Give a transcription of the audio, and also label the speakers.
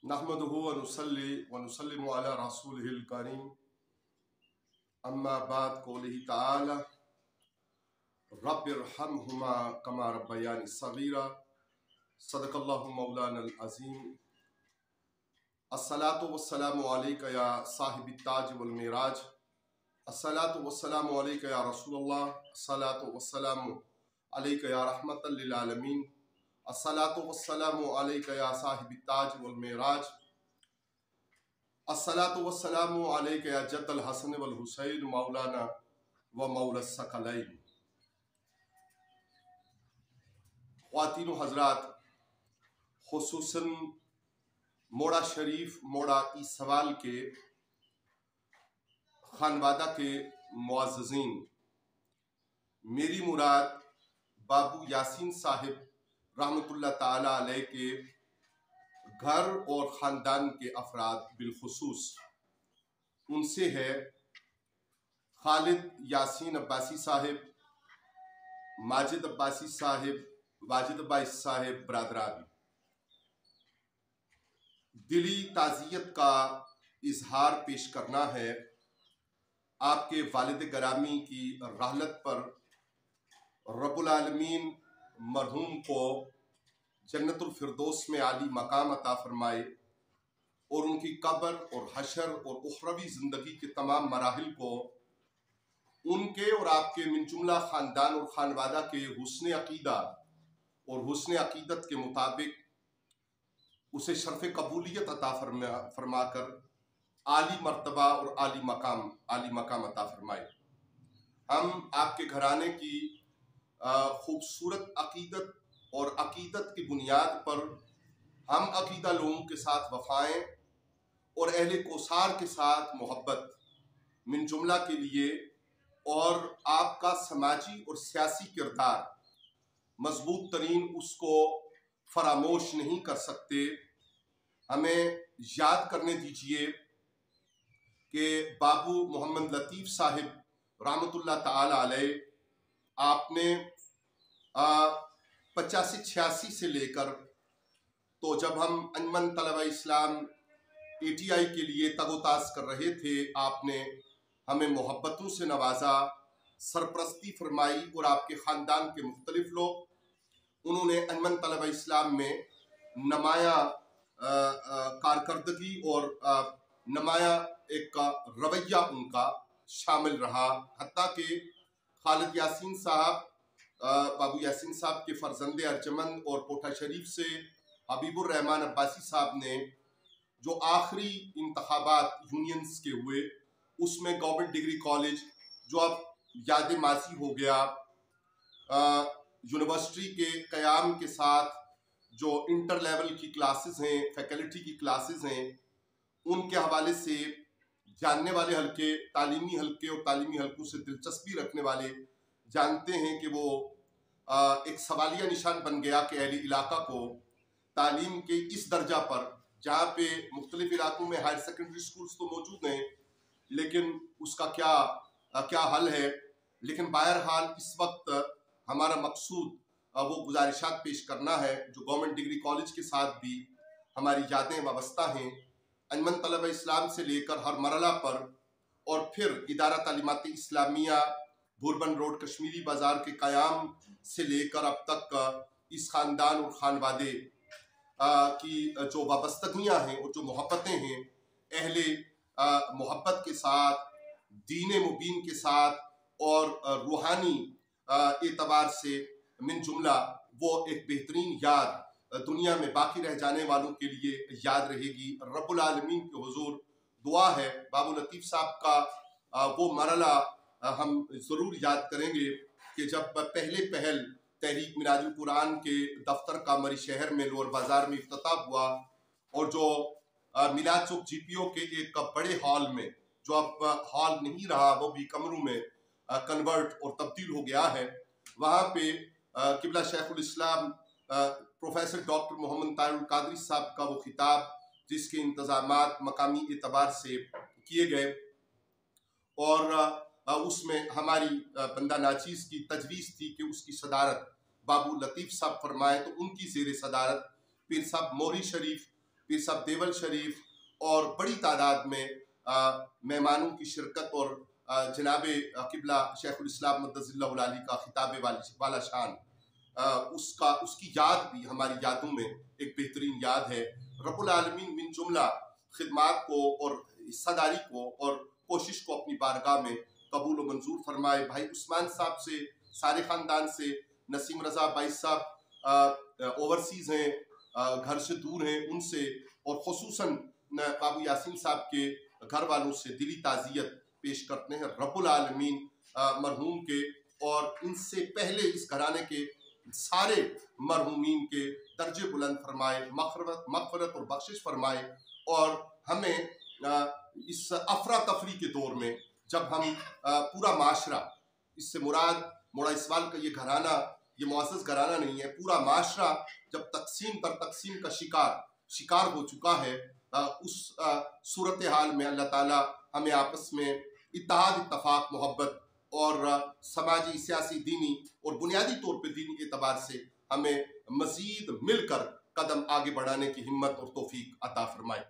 Speaker 1: नहमदुहु व नुसल्ली व नुसल्लिमु अला रसूलिहिल करीम अम्मा बाद कौलिही तआला रब्बिरहमहुमा कमा रब्बयानी सगीरा सदक़ल्लाहु मौलानल अज़ीम। अस्सलातु वस्सलामु अलैका या साहिबित ताज वल मिराज, अस्सलातु वस्सलामु अलैका या रसूलल्लाह, अस्सलातु वस्सलामु अलैका या रहमतल लिल आलमीन, अस्सलातु वस्सलामु अलैका या साहिबित ताज वल मिराज, अस्सलातु वस्सलामु अलैका या जद्दल हसन वल हुसैन मौलाना व मौला सकलैन। ख्वातीन व हज़रात, खुसूसन मोड़ा शरीफ मोड़ा इस सवाल के खानवादा के मुअज़्ज़ज़ीन, मेरी मुराद बाबू यासीन साहिब रहमतुल्लाह ताला अलैह के घर और ख़ानदान के अफराद बिलखुसूस उनसे है। खालिद यासीन अब्बासी साहिब, माजिद अब्बासी साहिब, वाजिद अब्बासी साहिब बरादरानी, दिली ताज़ियत का इजहार पेश करना है आपके वालिद गरामी की रहलत पर। रब्बुल आलमीन मरहूम को जन्नतुल फिरदौस में आली मकाम अता फरमाए और उनकी कब्र और हशर और उखरवी ज़िंदगी के तमाम मराहिल को उनके और आपके मिन जुमला ख़ानदान और खानवादा के हुस्न अक़ीदा और हुस्न अक़ीदत के मुताबिक उसे शर्फ़ कबूलियत अता फरमा कर आली मर्तबा और आली मकाम अता फरमाए। हम आपके घराने की खूबसूरत अक़ीदत और अक़ीदत की बुनियाद पर हम अक़ीदा लोगों के साथ वफ़ाएँ और अहले कोसार के साथ मोहब्बत मिन जुमला के लिए और आपका समाजी और सियासी किरदार मजबूत तरीन उसको फरामोश नहीं कर सकते। हमें याद करने दीजिए कि बाबू मोहम्मद लतीफ़ साहिब रहमतुल्लाह ताला अलैह आपने 85-86 से लेकर, तो जब हम अंजमन तलबा इस्लाम ATI के लिए तगोतास कर रहे थे, आपने हमें मोहब्बतों से नवाजा, सरपरस्ती फरमाई और आपके ख़ानदान के मुख्तलिफ लोग उन्होंने अंजमन तलबा इस्लाम में नमाया कारकर्दगी और नमाया एक रवैया उनका शामिल रहा। हत्ता कि खालिद यासीन साहब, बाबू यासीन साहब के फ़र्जंदे अर्जमंद और कोठा शरीफ से हबीबुर रहमान अब्बासी साहब ने जो आखिरी इंतखाबात यूनियंस के हुए उसमें गवर्नमेंट डिग्री कॉलेज जो अब याद माजी हो गया, यूनिवर्सिटी के क़याम के साथ जो इंटर लेवल की क्लासेस हैं, फैकल्टी की क्लासेस हैं, उनके हवाले से जानने वाले हल्के, तालीमी हल्के और तालीमी हल्कों से दिलचस्पी रखने वाले जानते हैं कि वो एक सवालिया निशान बन गया कि अहली इलाका को तालीम के इस दर्जा पर, जहाँ पे मुख्तलिफ इलाकों में हायर सेकेंडरी स्कूल्स तो मौजूद हैं लेकिन उसका क्या हल है। लेकिन बहरहाल इस वक्त हमारा मकसूद वो गुजारिशात पेश करना है जो गवर्नमेंट डिग्री कॉलेज के साथ भी हमारी यादें वाबस्ता हैं। अंजमन तलबा इस्लाम से लेकर हर मरला पर और फिर इदारा तालीमात इस्लामिया बुरबन रोड कश्मीरी बाज़ार के क़याम से लेकर अब तक इस ख़ानदान और खानवादे की जो वाबस्तगियाँ हैं और जो मोहब्बतें हैं, अहले मोहब्बत के साथ, दीन मुबीन के साथ और रूहानी एतबार से मिन जुमला वो एक बेहतरीन याद दुनिया में बाकी रह जाने वालों के लिए याद रहेगी। रब्बुल आलमीन के हुजूर दुआ है बाबू लतीफ़ साहब का वो मरला हम ज़रूर याद करेंगे कि जब पहले पहल तहरीक मिराजुल कुरान के दफ्तर का मरी शहर में लोअर बाज़ार में इफ्तिताह हुआ और जो मिलाद चौक GPO के एक बड़े हॉल में, जो अब हॉल नहीं रहा वो भी कमरों में कन्वर्ट और तब्दील हो गया है, वहाँ पे किबला शेखुल इस्लाम प्रोफेसर डॉक्टर मोहम्मद तारिक कादरी साहब का वो खिताब जिसके इंतज़ामात मकामी एतबार से किए गए और उसमें हमारी बंदा नाचीज़ की तजवीज़ थी कि उसकी सदारत बाबू लतीफ़ साहब फरमाए, तो उनकी ज़ेर सदारत पीर साहब मोहरी शरीफ पीर साहब देवल शरीफ और बड़ी तादाद में मेहमानों की शिरकत और जनाब किबला शेखुल इस्लाम मद्दज़िल्लाहुल आली का खिताब वाला शान, उसकी याद भी हमारी यादों में एक बेहतरीन याद है। रब्बुल आलमीन मिन जुमला खिदमात को और हिस्सादारी को और कोशिश को अपनी बारगाह में कबूल व मंजूर फरमाए। भाई उस्मान साहब से, सारे ख़ानदान से, नसीम रज़ा भाई साहब ओवरसीज़ हैं, घर से दूर हैं, उनसे और ख़ुसूसन बाबू यासीन साहब के घर वालों से दिली ताज़ियत पेश करते हैं। रब्बुल आलमीन मरहूम के और इनसे पहले इस घराने के सारे मरहूमीन के दर्जे बुलंद फरमाए, मग़फ़िरत और बख्शिश फरमाए। और हमें इस अफरा तफरी के दौर में जब हम पूरा माशरा, इससे मुराद मोड़ा इस्वाल का ये घराना, ये मुअज़्ज़ज़ घराना नहीं है, पूरा माशरा जब तकसीम पर तकसीम का शिकार हो चुका है, उस सूरत हाल में अल्लाह ताला हमें आपस में इत्तेहाद, इत्तफ़ाक़, मोहब्बत और समाजी, सियासी, दीनी और बुनियादी तौर पे दीनी एतबार से हमें मज़ीद मिलकर कदम आगे बढ़ाने की हिम्मत और तौफ़ीक़ अता फ़रमाए।